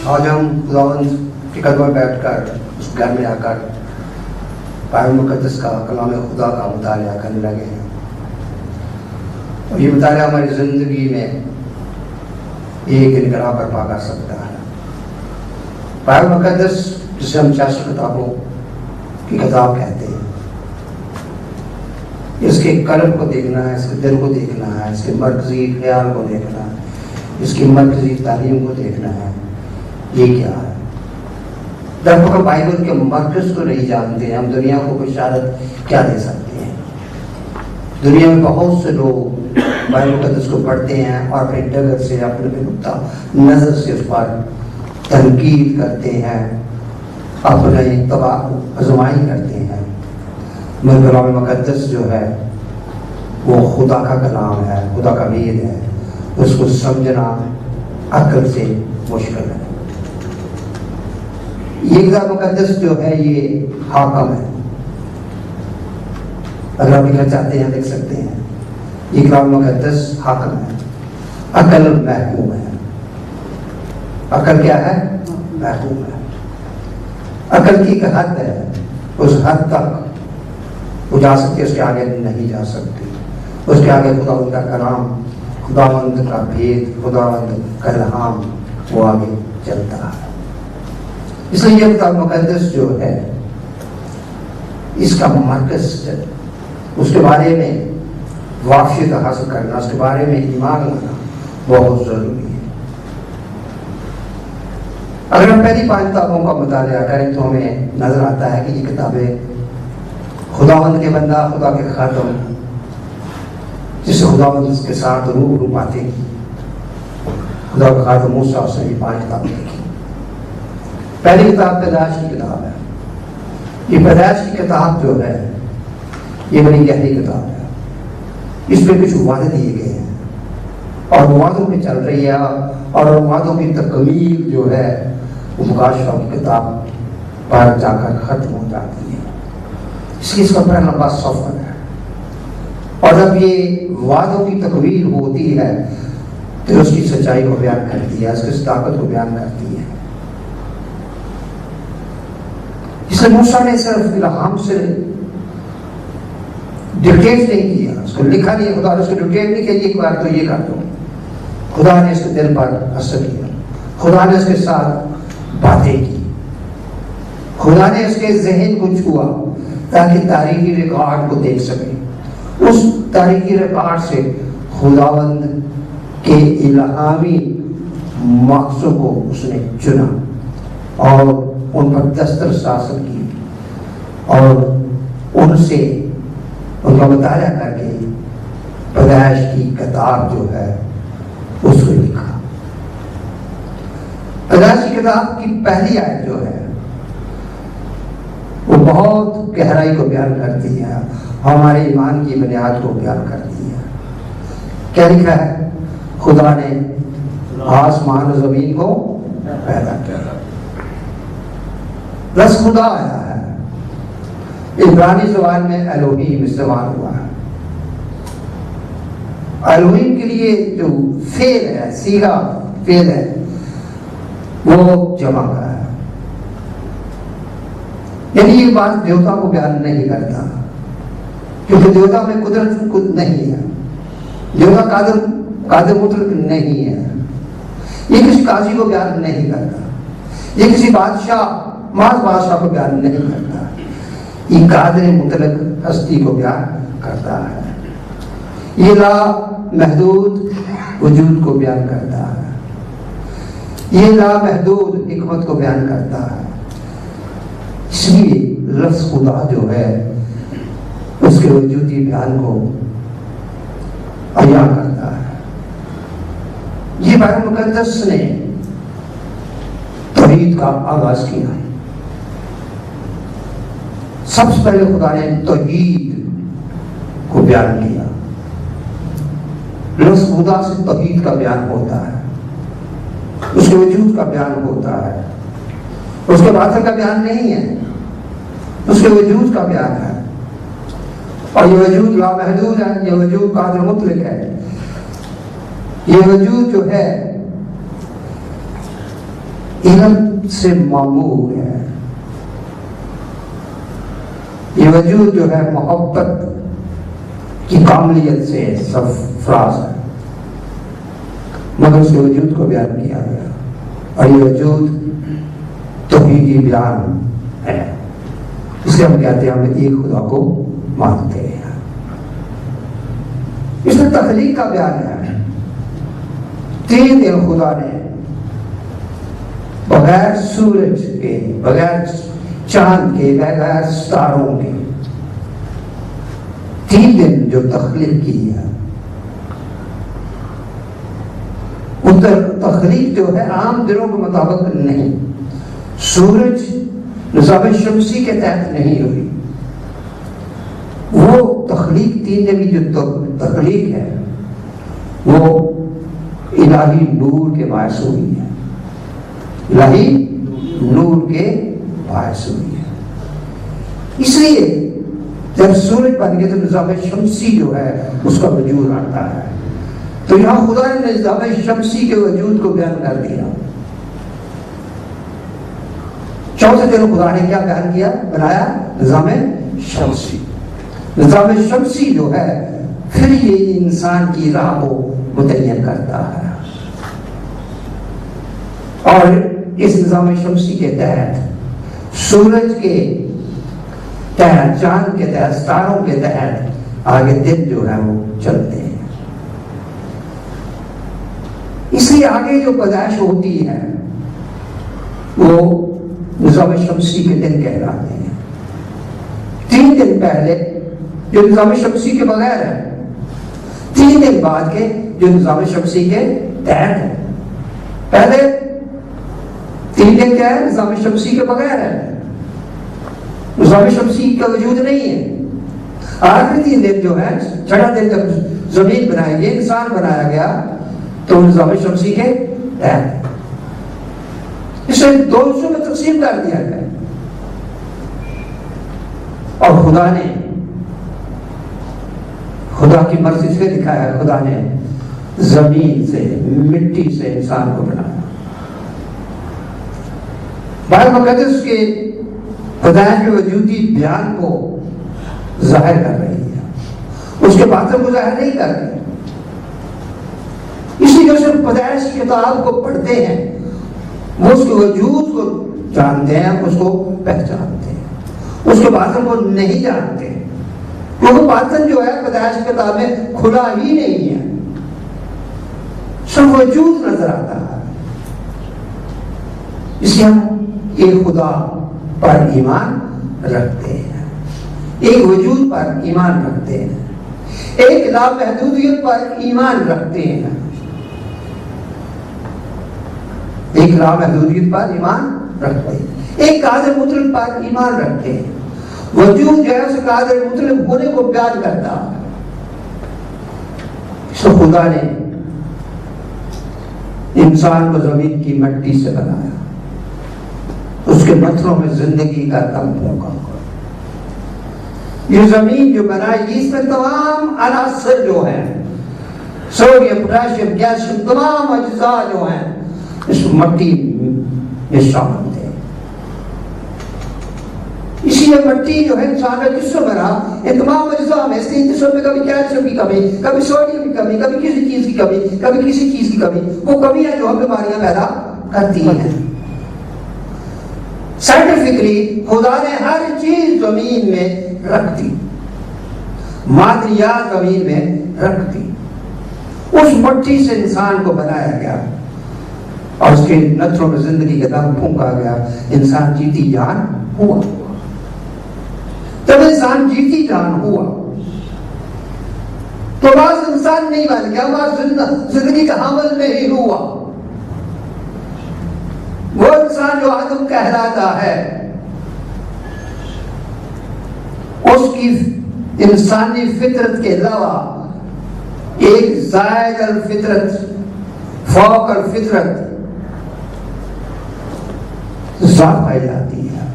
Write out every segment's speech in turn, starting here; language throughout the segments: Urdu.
آج ہم خداوند کے قدم میں بیٹھ کر اس گھر میں آ کر بائبل مقدس کا کلام خدا کا مطالعہ کرنے لگے ہیں، اور یہ مطالعہ ہماری زندگی میں ایک انقلاب برپا کر سکتا ہے۔ بائبل مقدس جسے ہم 400 کتابوں کی کتاب کہتے ہیں، اس کے قلب کو دیکھنا ہے، اس کے دل کو دیکھنا ہے، اس کے مرکزی خیال کو دیکھنا ہے، اس کی مرکزی تعلیم کو دیکھنا ہے، یہ کیا ہے۔ جب ہم بائبل کے مرکز کو نہیں جانتے ہیں، ہم دنیا کو بشارت کیا دے سکتے ہیں؟ دنیا میں بہت سے لوگ بائبل مقدس کو پڑھتے ہیں اور اپنے ڈگر سے، اپنے نقطہ نظر سے اس پر تنقید کرتے ہیں، اپنے تباہ آزمائی کرتے ہیں۔ مگر کلام مقدس جو ہے وہ خدا کا کلام ہے، خدا کا وعد ہے، اس کو سمجھنا عقل سے مشکل ہے۔ یہ کتاب مقدس جو ہے یہ حاکم ہے، اگر آپ لکھنا چاہتے ہیں لکھ سکتے ہیں، یہ کتاب مقدس حاکم ہے، عقل محکوم ہے۔ عقل کیا ہے؟ محکوم ہے۔ عقل کی ایک حد ہے، اس حد تک وہ جا سکتی ہے، اس کے آگے نہیں جا سکتی۔ اس کے آگے خداوند کا کلام، خداوند کا بھید، خداوند کا الہام وہ آگے چلتا ہے۔ اس لیے یہ کتاب مقدس جو ہے اس کا مرکز ہے، اس کے بارے میں واقفیت حاصل کرنا، اس کے بارے میں ایمان لانا بہت ضروری ہے۔ اگر ہم پہلی 5 کتابوں کا مطالعہ کریں تو ہمیں نظر آتا ہے کہ یہ کتابیں خداوند کے بندہ، خدا کے خادم، جسے خداوند اس کے ساتھ روح باتیں کی، خدا کا خادم موسیٰ، اس نے یہ 5 کتابیں لکھی۔ پہلی کتاب پیدائش کی کتاب ہے۔ یہ پیدائش کی کتاب جو ہے یہ بڑی گہری کتاب ہے، اس پہ کچھ وعدے دیے گئے ہیں اور وعدوں پہ چل رہی ہے، اور وعدوں کی تکمیل جو ہے وہ مکاشفہ کی کتاب پر جا کر ختم ہو جاتی ہے۔ اس لیے اس کا بڑا لمبا سفر ہے، اور جب یہ وعدوں کی تکمیل ہوتی ہے تو اس کی سچائی کو بیان کرتی ہے، اس کی صداقت کو بیان کرتی ہے۔ اس لیے موسیٰ نے صرف الہام سے ڈکٹیٹ نہیں کیا، اس کو لکھا نہیں، خدا نے اس کو ڈکٹیٹ نہیں کیا یہ کر دو یہ کر دو۔ خدا نے اس کے دل پر اثر کیا، خدا نے اس کے ساتھ باتیں کی، خدا نے اس کے ذہن کو چھوا تاکہ تاریخی ریکارڈ کو دیکھ سکے۔ اس تاریخی ریکارڈ سے خداوند کے الہامی مقصد کو اس نے چنا اور ان پر دسترس حاصل کی، اور ان سے ان کا مطالعہ کر کے پیدائش کی کتاب جو ہے اس کو لکھا۔ پیدائش کی کتاب کی پہلی آیت جو ہے وہ بہت گہرائی کو بیان کرتی ہے، ہمارے ایمان کی بنیاد کو بیان کرتی ہے۔ کیا لکھا ہے؟ خدا نے آسمان و زمین کو پیدا کیا۔ لفظ خدا آیا ہے، عبرانی زبان میں الوہیم استعمال ہوا ہے۔ الوہیم کے لیے جو فعل ہے، صیغہ فعل ہے، وہ جمع کا ہے، یعنی یہ بات دیوتا کو بیان نہیں کرتا، کیونکہ دیوتا میں قدرت خود نہیں ہے، دیوتا قادر مطلق نہیں ہے۔ یہ کسی قاضی کو بیان نہیں کرتا، یہ کسی بادشاہ کو بیان نہیں کرتا، یہ قادر مطلق ہستی کو بیان کرتا ہے۔ یہ لا محدود وجود کو بیان کرتا ہے، یہ لا محدود حکمت کو بیان کرتا ہے۔ اس لیے لفظ خدا جو ہے اس کے وجودی بیان کو بیان کرتا ہے۔ یہ بائبل مقدس نے توحید کا آغاز کیا۔ سب سے پہلے خدا نے توحید کو بیان کیا۔ لفظ خدا سے توحید کا بیان ہوتا ہے، اس کے وجود کا بیان ہوتا ہے، اس کے باطن کا بیان نہیں ہے، اس کے وجود کا بیان ہے، اور یہ وجود لامحدود ہے، یہ وجود قادر مطلق ہے۔ یہ وجود جو ہے علم سے معمور ہے، یہ وجود جو ہے محبت کی کاملیت سے سرفراز ہے، مگر اس کے وجود کو بیان کیا گیا، اور یہ وجود توحیدی بیان ہے، اس لیے ہم کہتے ہیں ہم ایک خدا کو مانتے ہیں۔ اس میں تخلیق کا بیان ہے، 3 دن خدا نے بغیر سورج کے، بغیر چاند کے، بغیر ستاروں کے 3 دن جو تخلیق کی ہے، وہ تخلیق جو ہے عام دنوں کے مطابق نہیں، سورج نظام شمسی کے تحت نہیں ہوئی، وہ تخلیق 3 دن کی جو تخلیق ہے وہ الہی نور کے باعث ہوئی ہے، الہی نور کے باعث ہوئی ہے۔ اس لیے جب سورج بن گیا تو نظام شمسی جو ہے اس کا وجود آتا ہے، تو یہاں خدا نے نظام شمسی کے وجود کو بیان کر دیا۔ چوتھے دن خدا نے کیا بیان کیا، بنایا نظام شمسی۔ نظام شمسی جو ہے پھر یہ انسان کی راہ کو متعین کرتا ہے، اور اس نظام شمسی کے تحت سورج کے تحت، چاند کے تحت، ستاروں کے تحت آگے دن جو ہے وہ چلتے ہیں۔ اس لیے آگے جو پیدائش ہوتی ہے وہ نظام شمسی کے دن کہلاتے ہیں۔ 3 دن پہلے جو نظام شمسی کے بغیر ہے، 3 دن بعد کے جو نظام شمسی کے تحت ہے۔ پہلے 3 دن کیا ہے، نظام شمسی کے بغیر ہے، نظام شمسی کا وجود نہیں ہے۔ آخری 3 دن جو ہے، 6واں دن جب زمین بنائی گئی، انسان بنایا گیا، تو نظام شمسی کے تحت اسے 2 حصوں میں تقسیم کر دیا گیا، اور خدا کی مرضی سے دکھایا، خدا نے زمین سے، مٹی سے انسان کو بنایا۔ بائبل مقدس کے پیدائش کے وجودی بیان کو ظاہر کر رہی ہے، اس کے باطن کو ظاہر نہیں کر رہی۔ اسی لیے صرف پیدائش کی کتاب کو پڑھتے ہیں، وہ اس کے وجود کو جانتے ہیں، اس کو پہچانتے ہیں، اس کے باطن کو نہیں جانتے، کیونکہ باطن جو ہے پیدائش کی کتاب میں کھلا ہی نہیں ہے، صرف وجود نظر آتا ہے۔ اس لیے ہم ایک خدا پر ایمان رکھتے ہیں، ایک وجود پر ایمان رکھتے ہیں، ایک لامحدودیت پر ایمان رکھتے ہیں، ایک لامحدودیت پر ایمان رکھتے ہیں، ایک قادر مطلق پر ایمان رکھتے ہیں۔ وجود جو ہے اس قادر مطلق ہونے کو بیان کرتا ہے۔ سو خدا نے انسان کو زمین کی مٹی سے بنایا، اس کے پتھروں میں زندگی کا دم پھونکا۔ یہ زمین جو بنائی اس میں تمام عناصر جو ہیں، سوڈیم، پوٹاشیم، کیلشیم، تمام اجزاء جو ہیں اس مٹی میں شامل تھے۔ اسی لیے مٹی جو ہے انسان کا جسم بنا، ان تمام اجزاء میں، اس کے جسم میں کبھی کیلشیم کی کمی، کبھی سوڈیم کی کمی، کبھی کسی چیز کی کمی، کبھی کسی چیز کی کمی، وہ کمیاں جو ہم بیماریاں پیدا کرتی ہیں۔ سائنٹیفکلی خدا نے ہر چیز زمین میں رکھ دی، معدنیات زمین میں رکھ دی، اس مٹی سے انسان کو بنایا گیا، اور اس کے نتھروں میں زندگی کا دم پھونکا گیا، انسان جیتی جان ہوا۔ جب انسان جیتی جان ہوا تو بعض انسان نہیں بن گیا، بعض زندگی کا حامل نہیں ہوا۔ وہ انسان جو آدم کہلاتا ہے، اس کی انسانی فطرت کے علاوہ ایک زائد الفطرت، فوق الفطرت ذات پائی جاتی ہے،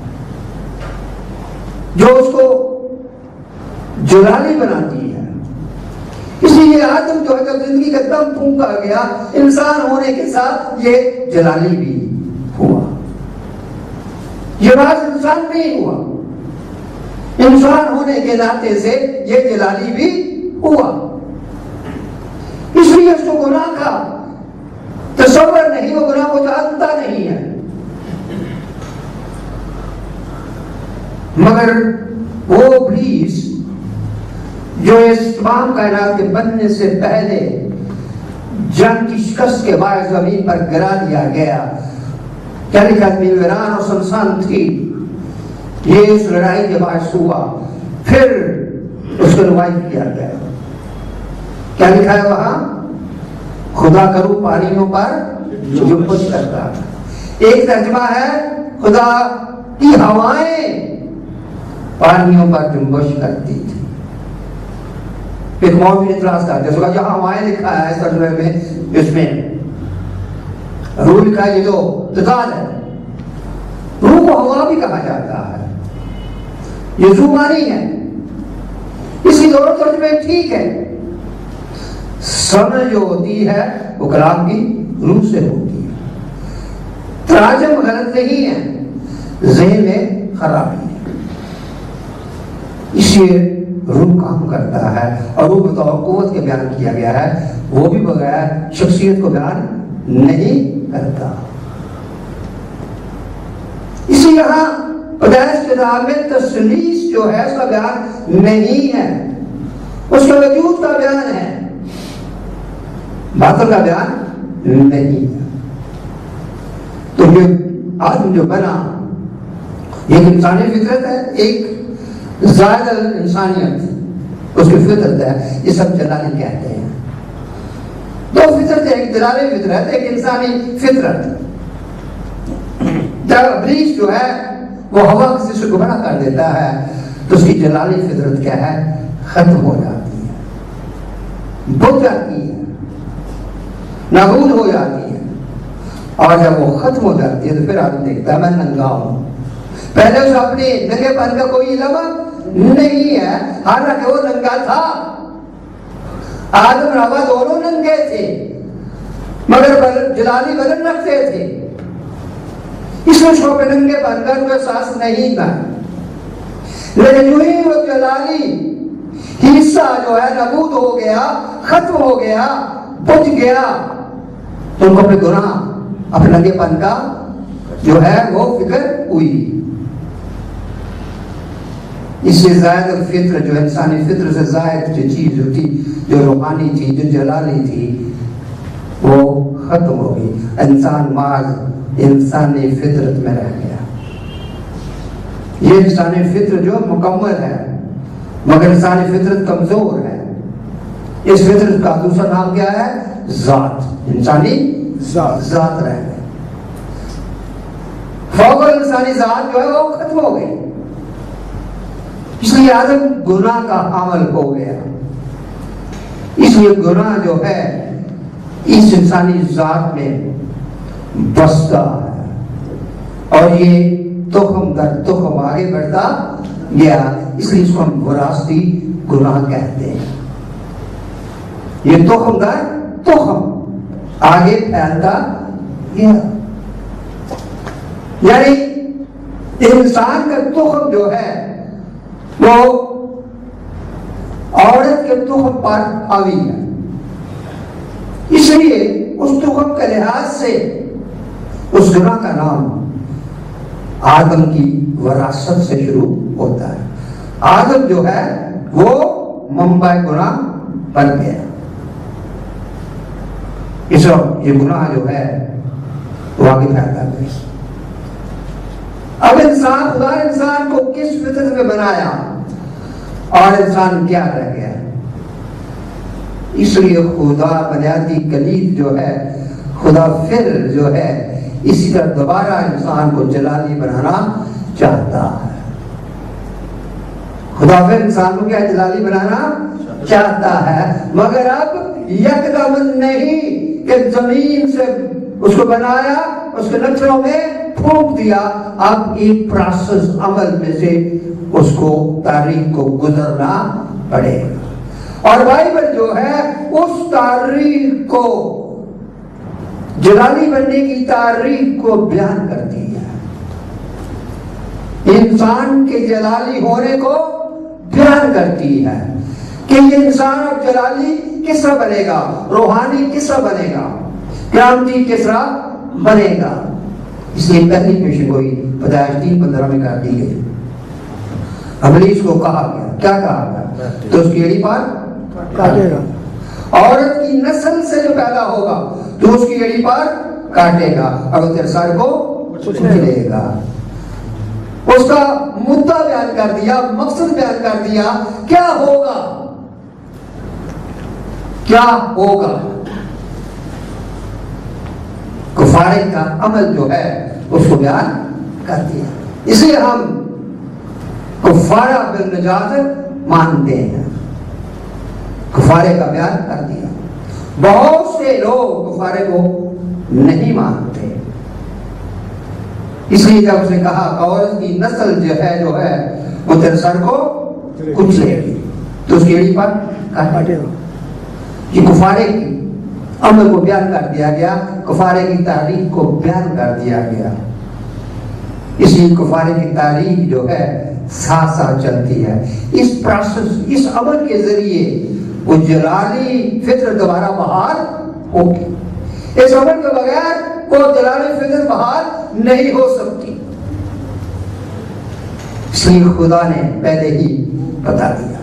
جو اس کو جلالی بناتی ہے۔ اسی لیے آدم جو ہے جب زندگی کا دم پھونکا گیا، انسان ہونے کے ساتھ یہ جلالی بھی ہوا۔ یہ محض انسان نہیں ہوا، انسان ہونے کے ناطے سے یہ جلالی بھی ہوا، اس لیے اس کو گناہ کا تصور نہیں، وہ گناہ کو جانتا نہیں ہے۔ مگر وہ ابلیس جو اس تمام کائنات کے بننے سے پہلے جنگ کی شکست کے باعث زمین پر گرا دیا گیا، کیا لکھا زمین ویران اور سنسان تھی، یہ اس لڑائی کے باعث ہوا، پھر اس کو ریوائیو کیا گیا۔ کیا لکھا ہے وہاں؟ خدا کرو پانیوں پر جنبش کرتا۔ ایک ترجمہ ہے خدا کی ہوائیں پانیوں پر جنبش کرتی تھی۔ ایک مومن اعتراض کرتے ہیں جہاں ہوائیں لکھا ہے اس ترجمے میں، اس میں روح لکھا ہے، یہ تو تضاد ہے، روح کو ہوا بھی کہا جاتا ہے، یہ زبانی ہے، اس کی دونوں ترجمے ٹھیک ہے، سمجھ جو ہوتی ہے وہ کلام کی روح سے ہوتی ہے، تراجم غلط نہیں ہے، ذہن میں خرابی ہے، اس لیے روح کام کرتا ہے، اور روح بطور قوت کے بیان کیا گیا ہے، وہ بھی بغیر شخصیت کو بیان نہیں کرتا۔ اسی یہاں پیدائش کتاب میں تثلیث جو ہے اس کا بیان نہیں ہے، اس کے وجود کا بیان ہے، باطل کا بیان نہیں ہے۔ تو یہ آدم جو بنا ایک انسانی فطرت ہے، ایک زائد انسانیت اس کی فطرت ہے، یہ سب جلالی کہتے ہیں۔ دو فطرت ہے، ایک جلالی فطرت، ایک انسانی فطرت۔ جب ابلیس جو ہے وہ ہوا کسی سے گمراہ کر دیتا ہے تو اس کی جلالی فطرت کیا ہے؟ ختم ہو جاتی ہے، بجھ جاتی ہے، نابود ہو جاتی ہے، اور جب وہ ختم ہو جاتی ہے تو پھر آدمی دیکھتا ہے میں ننگا ہوں۔ پہلے اس اپنے ننگے پن کا کوئی علم نہیں ہے، حالانکہ وہ ننگا تھا، آدم روا دونوں ننگے تھے، مگر جلالی بدن رکھتے تھے، اس میں شوق ننگے پن کا کوئی احساس نہیں تھا۔ لیکن یوں ہی وہ جلالی حصہ جو ہے نابود ہو گیا، ختم ہو گیا، بجھ گیا، تو ان کو اپنے گناہ، اپنے ننگے پن کا جو ہے وہ فکر ہوئی۔ اس سے زائد الفطر جو انسانی فطر سے زائد جو چیز ہوتی، جو روحانی تھی، جو جلالی تھی، وہ ختم ہو گئی، انسان محض انسانی فطرت میں رہ گیا۔ یہ انسانی فطرت جو مکمل ہے، مگر انسانی فطرت کمزور ہے۔ اس فطرت کا دوسرا نام کیا ہے؟ ذات، انسانی ذات رہ گئی، فوق انسانی ذات جو ہے وہ ختم ہو گئی، اس لیے آدم گناہ کا حامل ہو گیا۔ اس لیے گناہ جو ہے اس انسانی ذات میں بستا ہے، اور یہ تخم در تخم آگے بڑھتا گیا، اس لیے اس کو ہم وراثتی گناہ کہتے ہیں۔ یہ تخم در تخم آگے پھیلتا گیا، یعنی انسان کا تخم جو ہے وہ عورت کے تخم پر حاوی ہے، اس لیے اس تخم کے لحاظ سے اس گناہ کا نام آدم کی وراثت سے شروع ہوتا ہے۔ آدم جو ہے وہ منبع گناہ بن گیا، اس وقت یہ گناہ جو ہے وہ آگے پھیلتا ہے۔ اب انسان، خدا انسان کو کس فطرت میں بنایا اور انسان کیا رہ گیا؟ اس لیے خدا بنیادی کلید جو ہے، خدا پھر جو ہے اسی طرح دوبارہ انسان کو جلالی بنانا چاہتا ہے۔ خدا پھر انسان کو کیا جلالی بنانا چاہتا ہے، مگر اب یکدم نہیں کہ زمین سے اس کو بنایا، اس کے نچروں میں پھونک دیا، اب ایک پروسیس عمل میں سے اس کو تاریخ کو گزرنا پڑے گا، اور بائبل جو ہے اس تاریخ کو، جلالی بننے کی تاریخ کو بیان کرتی ہے۔ انسان کے جلالی ہونے کو بیان کرتی ہے کہ یہ انسان اب جلالی کس طرح بنے گا، روحانی کس طرح بنے گا، قیامتی کس طرح بنے گا۔ اس لیے پہلی پیشن گوئی پیدائش 3:15 میں کر دی گئی۔ ابلیس کو کہا گیا، کیا کہا گیا؟ تو اس کی ایڑی پر کاٹے گا، عورت کی نسل سے جو پیدا ہوگا تو اس کی ایڑی پر کاٹے گا اور تیرے سر کو کچلے گا۔ اس کا مدعا بیان کر دیا، مقصد بیان کر دیا، کیا ہوگا، کیا ہوگا۔ کفارے کا عمل جو ہے اس کو بیان کر دیا۔ اس لیے ہم کفارہ بالنجات مانتے ہیں، کفارے کا بیان کر دیا۔ بہت سے لوگ کفارے کو نہیں مانتے، اس لیے جب اسے کہا عورت کی نسل جو ہے وہ تیرے سر کو کچلے گی تو اس کی ایڑی پر کاٹے گا۔ یہ کفارے کی عمل کو بیان کر دیا گیا، کفارے کی تاریخ کو بیان کر دیا گیا۔ اس لیے کفارے کی تاریخ جو ہے ساتھ ساتھ چلتی ہے۔ اس پروسیس، اس عمل کے ذریعے وہ جلالی فطر دوبارہ بحال ہوگی۔ اس عمل کے بغیر کوئی جلالی فطر بحال نہیں ہو سکتی۔ اس لیے خدا نے پہلے ہی بتا دیا۔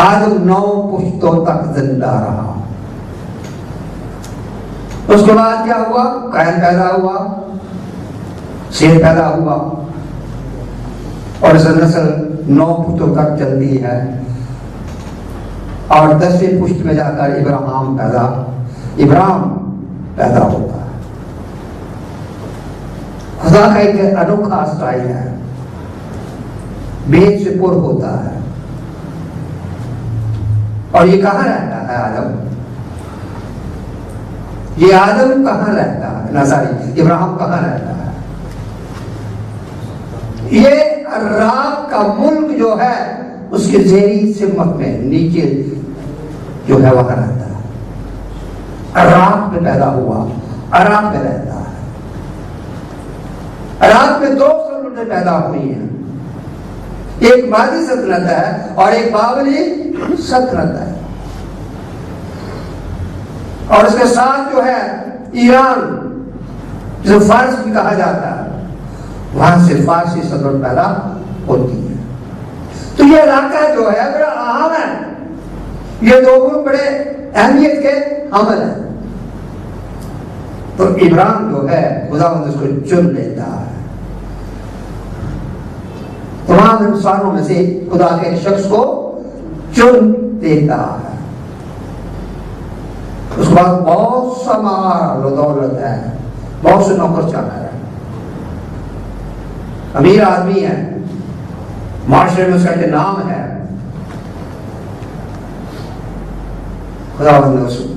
آدم 9 پشتوں تک زندہ رہا۔ اس کے بعد کیا ہوا؟ قائن پیدا ہوا، شیر پیدا ہوا، اور اس نسل 9 پشتوں تک چلتی ہے، اور 10ویں پشت میں جا کر ابراہیم پیدا ہوتا ہے۔ خدا کا ایک انوکھا سٹائل ہے، بیج سے پر ہوتا ہے۔ اور یہ کہاں رہتا ہے آدم؟ یہ آدم کہاں رہتا ہے؟ ابراہیم کہاں رہتا ہے؟ یہ عراق کا ملک جو ہے اس کے زیری سمت میں نیچے جو ہے وہاں رہتا ہے۔ عراق میں پیدا ہوا، عراق میں رہتا ہے۔ عراق میں 2 سلطنتیں پیدا ہوئی ہیں، ایک مادی سلطنت ہے اور ایک بابلی سلطنت ہے، اور اس کے ساتھ جو ہے ایران جو فارس بھی کہا جاتا ہے، وہاں سے فارسی سلطنت پیدا ہوتی ہے۔ تو یہ علاقہ جو ہے بڑا اہم ہے، یہ 2 ملک بڑے اہمیت کے حامل ہیں۔ تو ابراہیم جو ہے خداوند اس کو چن لیتا ہے۔ تمام انسانوں میں سے خدا کے ایک شخص کو چن دیتا ہے۔ اس کے بعد بہت سا مال و دولت ہے، بہت سے نوکر چاکر ہے، امیر آدمی ہے، معاشرے میں اس کا ایک نام ہے۔ خداوند نے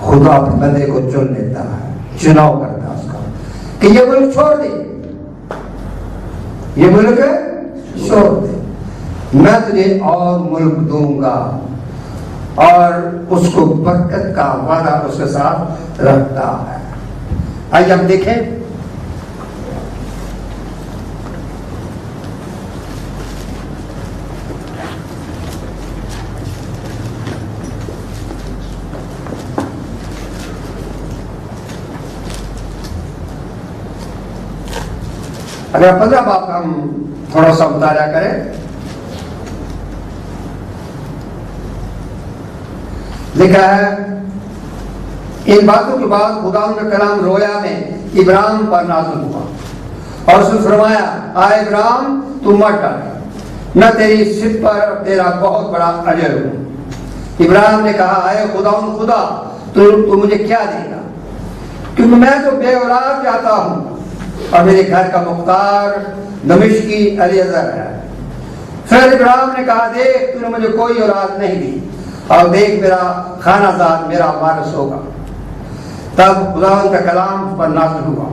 خدا اپنے بندے کو چن لیتا ہے، چناؤ کرتا ہے اس کا کہ یہ ملک چھوڑ دے، یہ ملک چھوڑ دے، میں تجھے اور ملک دوں گا، اور اس کو برکت کا وعدہ اس کے ساتھ رکھتا ہے۔ آئیے ہم دیکھیں اگر 15 باب کا ہم تھوڑا سا مطالعہ کریں، لکھا ہے ان باتوں کے بعد خدا کا کلام رویا میں ابراہیم پر نازل ہوا اور اس نے فرمایا، آئے ابراہیم تو مت ڈر، میں تیری صف پر تیرا بہت بڑا اجر ہوں۔ ابراہیم نے کہا، اے خدا تو مجھے کیا دے گا، کیونکہ میں تو بے اولاد جاتا ہوں اور میرے گھر کا مختار دمشقی الیعزر ہے۔ پھر ابراہیم نے کہا، دیکھ تو نے مجھے کوئی اولاد نہیں دی، اور دیکھ میرا خانہ دار میرا وارث ہوگا۔ تب خداوند کا کلام پر نازل ہوا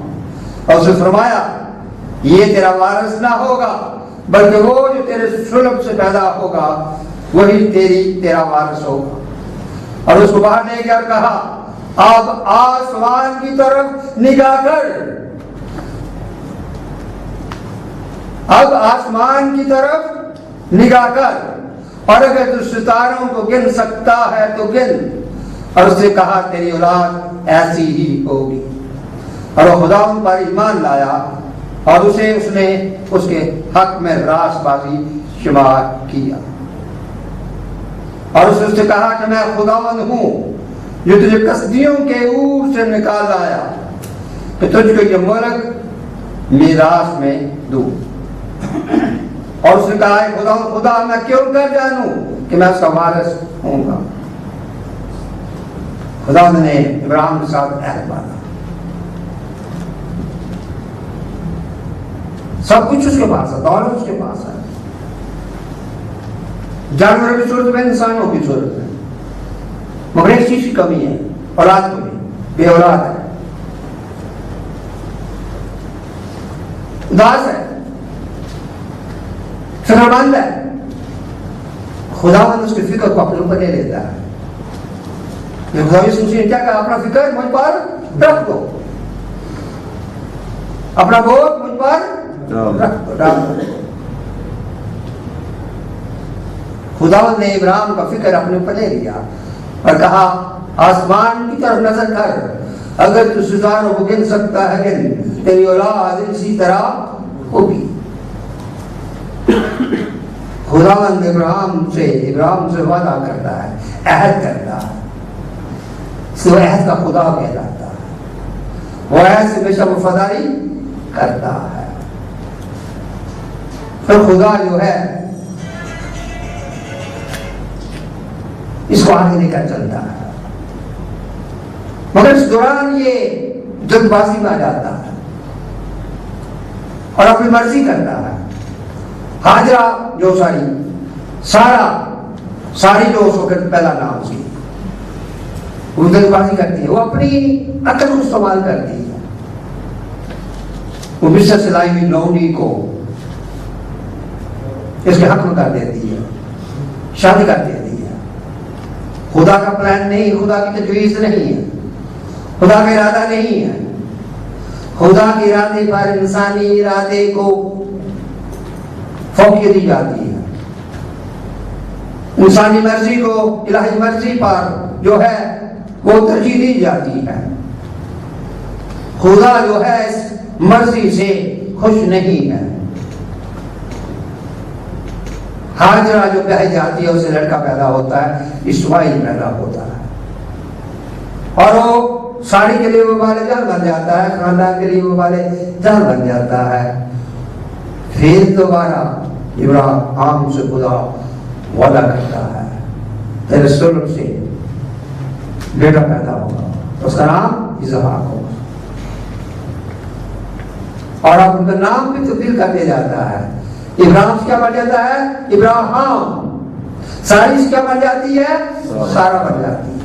اور اسے فرمایا، یہ تیرا وارث نہ ہوگا، بلکہ وہ جو تیرے سلب سے پیدا ہوگا وہی تیرا وارث ہوگا۔ اور اس کو باہر لے گیا اور کہا، اب آسمان کی طرف نگاہ کر اب آسمان کی طرف نگاہ کر اور اگر تو ستاروں کو گن سکتا ہے تو گن. اور اس نے کہا تیری اولاد ایسی ہی ہوگی. اور وہ خدا ان پر ایمان لایا اور اسے اس نے اس کے حق میں راست بازی شمار کیا. اور اس نے کہا کہ میں خداوند ہوں جو تجھے کسدیوں کے اور سے نکال لایا کہ تجھ کو یہ ملک میراث میں دوں. اور اس نے کہا خدا میں کیوں کر جانوں کہ میں اس کا وارث ہوں گا. خدا نے ابراہیم کے ساتھ عہد باندھا. سب کچھ اس کے پاس ہے, دولت اس کے پاس ہے, جانوروں کی صورت میں, انسانوں کی صورت میں, مگر ایک چیز کی کمی ہے, اولاد کو بھی بے اولاد ہے, اداس ہے, فکرمند ہے. خداوند اس کی فکر کو اپنے اوپر لے لیتا ہے. خدا نے کیا کہا, اپنا فکر مجھ پر رکھ دو, اپنا بوجھ مجھ پر رکھ دو. خداوند نے ابراہیم کا فکر اپنے اوپر لے لیا اور کہا آسمان کی طرف نظر کر, اگر تو ستاروں کو گن سکتا ہے گن, تیری اولاد اسی طرح ہوگی. خداوند ابراہیم سے وعدہ کرتا ہے, عہد کرتا ہے, وہ عہد کا خدا کہلاتا ہے. وہ عہد سے ہمیشہ وفاداری کرتا ہے. پھر خدا جو ہے اس کو آگے لے کر چلتا ہے, مگر اس دوران یہ جلد بازی میں آ جاتا ہے اور اپنی مرضی کرتا ہے. ہاجرہ جو ساری جو اس وقت پہلا نام اس کی, وہ جلد بازی کرتی ہے, وہ اپنی عقل کو استعمال کرتی ہے. وہ مصر سے لائی ہوئی لونڈی کو اس کے حق میں کر دیتی ہے, شادی کر دیتی ہے. خدا کا پلان نہیں, خدا کی تجویز نہیں ہے, خدا کا ارادہ نہیں ہے. خدا کے ارادے پر انسانی ارادے کو فوقیت دی جاتی ہے. انسانی مرضی کو الہی مرضی پر جو ہے وہ ترجیح دی جاتی ہے. خدا جو ہے اس مرضی سے خوش نہیں ہے. ہاجرہ جو کہی جاتی ہے اسے لڑکا پیدا ہوتا ہے, اسماعیل پیدا ہوتا ہے, اور وہ ساڑی کے لیے وہ والے جان بن جاتا ہے, خاندان کے لیے وہ والے جان بن جاتا ہے. پھر دوبارہ ابراہیم سے خدا وعدہ کرتا ہے تیرے سلب سے بیٹا پیدا ہوگا, اس کا نام اسحاق ہوگا. اور اب ان کا نام بھی تبدیل کرتے جاتا ہے. ابراہیم کیا بن جاتا ہے, ابراہیم. ساری کیا بن جاتی ہے, سارا بن جاتی ہے.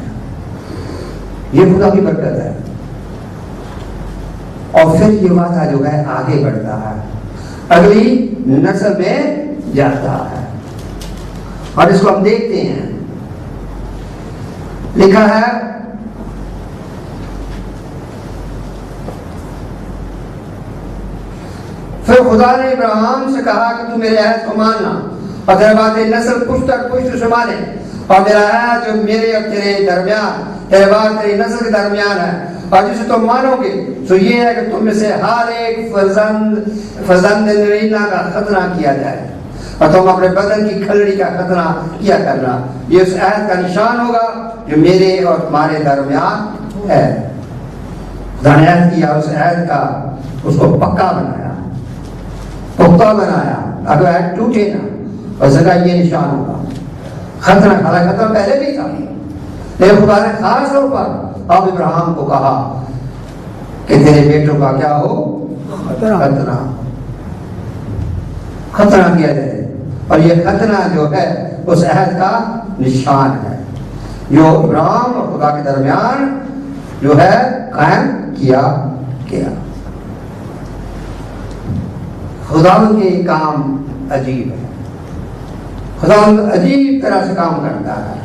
یہ خدا کی برکت ہے. اور پھر یہ وعدہ جو ہے آگے بڑھتا ہے, اگلی نسل میں جاتا ہے. اور اس کو ہم دیکھتے ہیں, لکھا ہے پھر خدا نے ابراہیم سے کہا کہ تو میرے عہد کو ماننا اور تیرے بعد تیری نسل پشت تک پشت سے مانے, اور میرا عہد جو میرے اور تیرے درمیان, تیرے بعد تیری نسل کے درمیان ہے, اور جسے تم مانو گے تو یہ ہے کہ تم میں سے ہر ایک فرزند نرینا کا ختنہ کیا جائے, اور تم اپنے بدن کی کھلڑی کا ختنہ کیا کرنا. یہ اس عہد کا نشان ہوگا جو میرے اور تمہارے درمیان ہے. خدا نے عہد کیا, اس عہد کا اس کو پکا بنایا, پختہ بنایا, اگر عہد ٹوٹے نا. اور جگہ یہ نشان ہوگا ختنہ. حالانکہ ختنہ پہلے بھی تھا, لیکن خدا نے خاص طور پر اب ابراہیم کو کہا کہ تیرے بیٹوں کا کیا ہو, ختنہ کیا جائے. اور یہ ختنہ جو ہے اس عہد کا نشان ہے جو ابراہیم اور خدا کے درمیان جو ہے قائم کیا گیا. خدا کے کام عجیب ہے, خدا عجیب طرح سے کام کرتا ہے.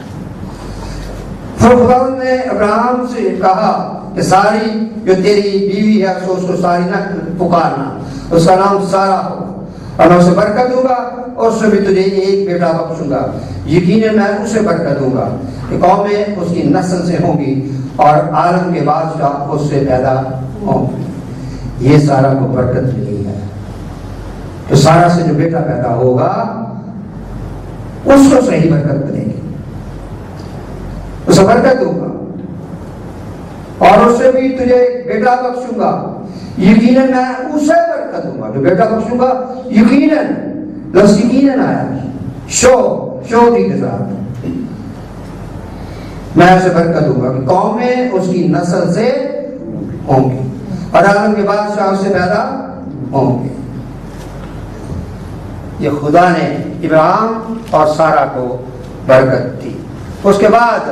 پھر خدا نے ابراہیم سے کہا کہ ساری جو تیری بیوی ہے اس کو ساری نہ پکارنا, اس کا نام سارا ہوگا, اور میں اسے برکت دوں گا اور اس سے بھی تجھے ایک بیٹا بخشوں گا، یقیناً میں اسے برکت دوں گا کہ قومیں اس کی نسل سے ہوں گی اور عالم کے بادشاہ اس سے پیدا ہوں گے۔ یہ سارا کو برکت ملی ہے، تو سارا سے جو بیٹا پیدا ہوگا اس کو صحیح برکت ملے گی، اسے برکت دوں گا اور اس سے بھی تجھے ایک بیٹا بخشوں گا، یقیناً میں اسے برکت دوں گا۔ جو بیٹا بخشوں گا یقیناً، لفظ یقیناً آیا، شوٹی کے ساتھ، میں اسے برکت دوں گا کہ قومیں اس کی نسل سے ہوں گی اور عالم کے بادشاہ اس سے پیدا ہوں گے۔ یہ خدا نے ابراہیم اور سارہ کو برکت دی۔ اس کے بعد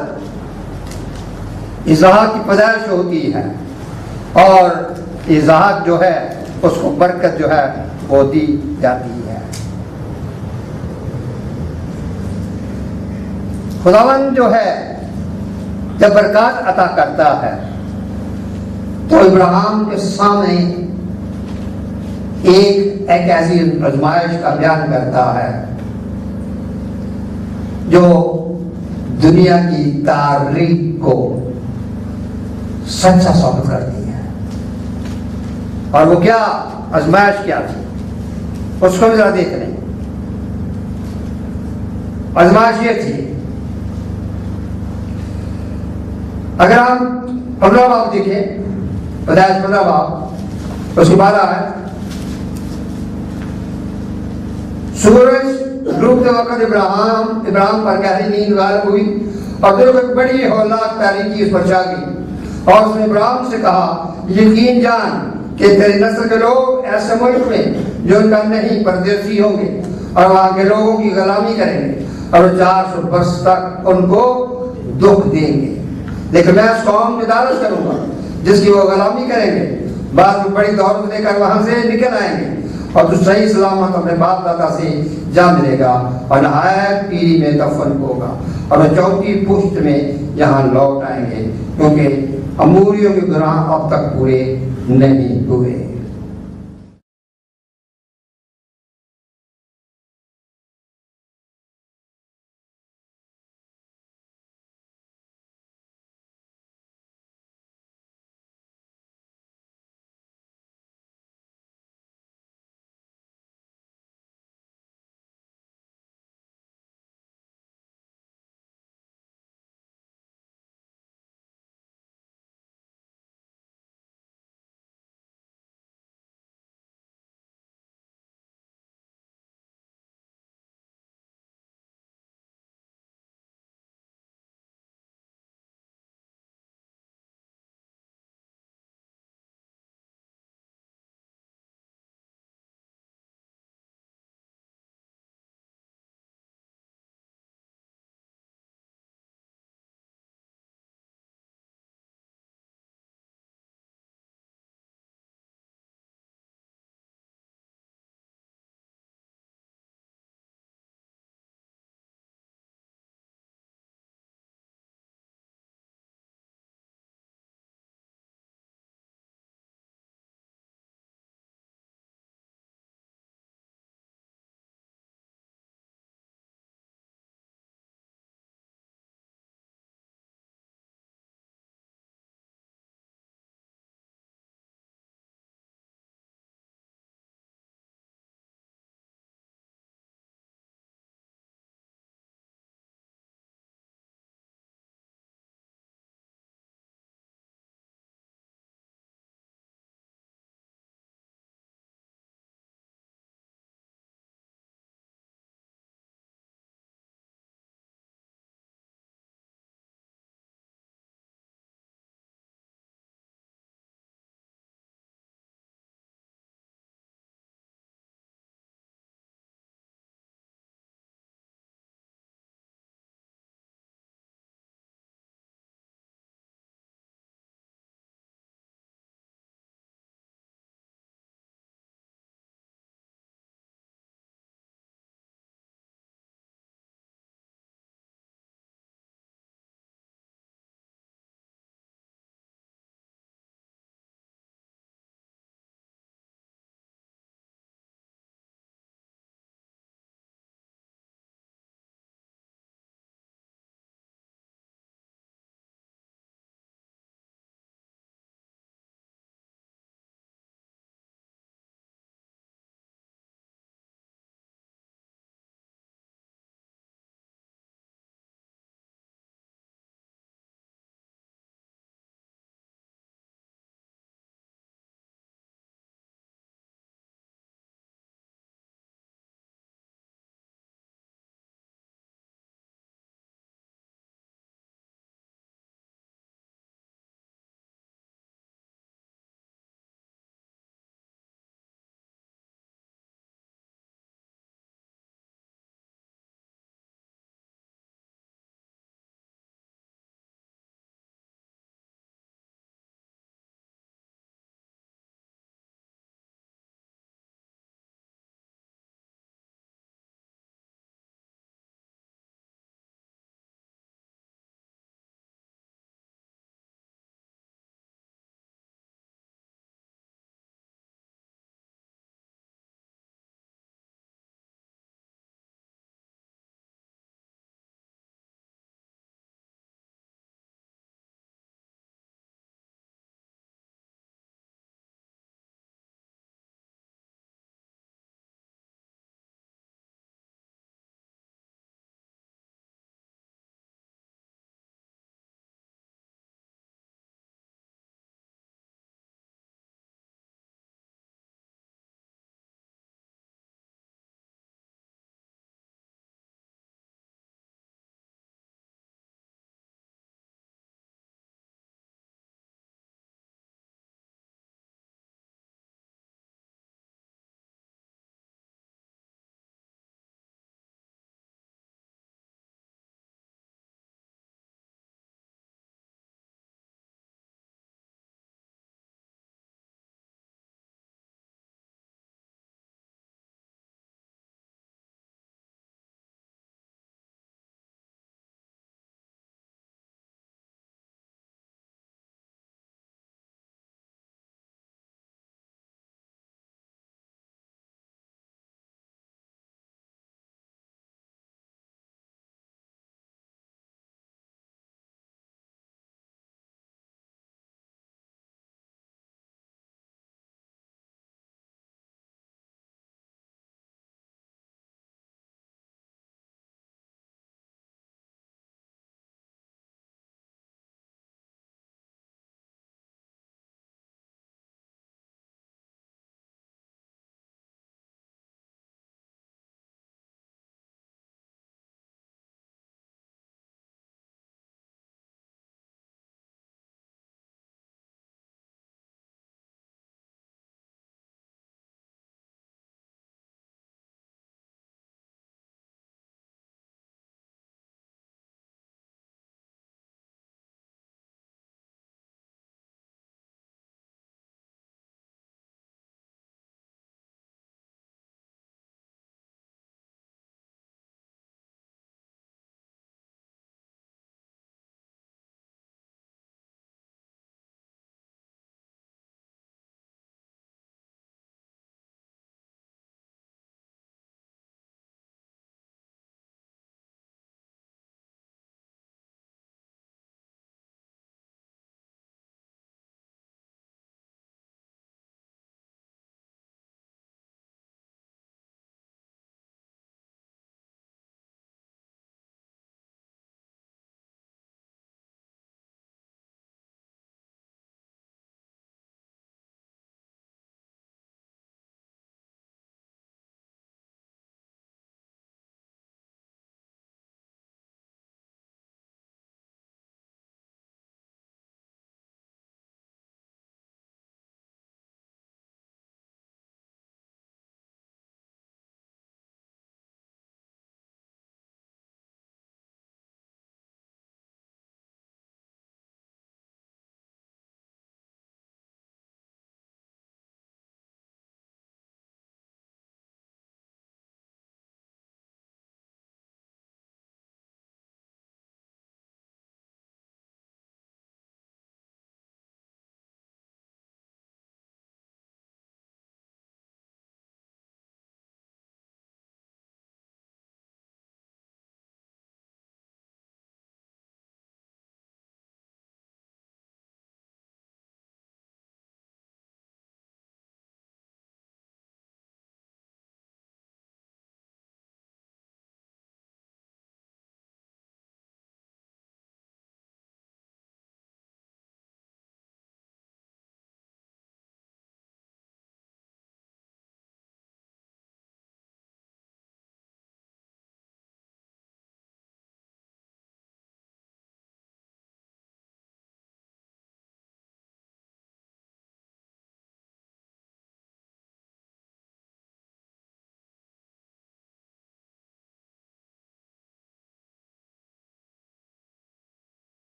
اسحاق کی پیدائش ہوتی ہے اور اسحاق جو ہے اس کو برکت جو ہے وہ دی جاتی ہے۔ خداوند جو ہے جب برکات عطا کرتا ہے تو ابراہیم کے سامنے ایک ایسی آزمائش کا بیان کرتا ہے جو دنیا کی تاریخ کو سچا ثابت کرتی ہے۔ اور وہ کیا آزمائش کیا تھی اس کو بھی ذرا دیکھ لیں۔ آزمائش یہ تھی، اگر ہم 15 باب دیکھیں، پیدائش 15 باب، اس کے بعد ہے سورج ڈوبتے وقت ابراہیم پر گہری نیند غالب ہوئی اور دل کو ایک بڑی ہولناک تاریکی اس پر چھا گئی، اور اس نے ابراہیم سے کہا، یقین جان کہ تیری نسل کے لوگ ایسے ملک میں جو ان کا نہیں پردیسی ہوں گے اور وہاں کے لوگوں کی غلامی کریں گے اور 400 برس تک ان کو دکھ دیں گے، لیکن میں اس قوم کی دعوت کروں گا جس کی وہ غلامی کریں گے، بعد میں بڑی دولت لے کر وہاں سے نکل آئیں گے اور تو صحیح سلامت اپنے باپ دادا سے جا ملے گا اور نہایت پیری میں دفن ہوگا اور وہ چوتھی پشت میں یہاں لوٹ آئیں گے، کیونکہ اموریوں کے گناہ اب تک پورے نہیں ہوئے۔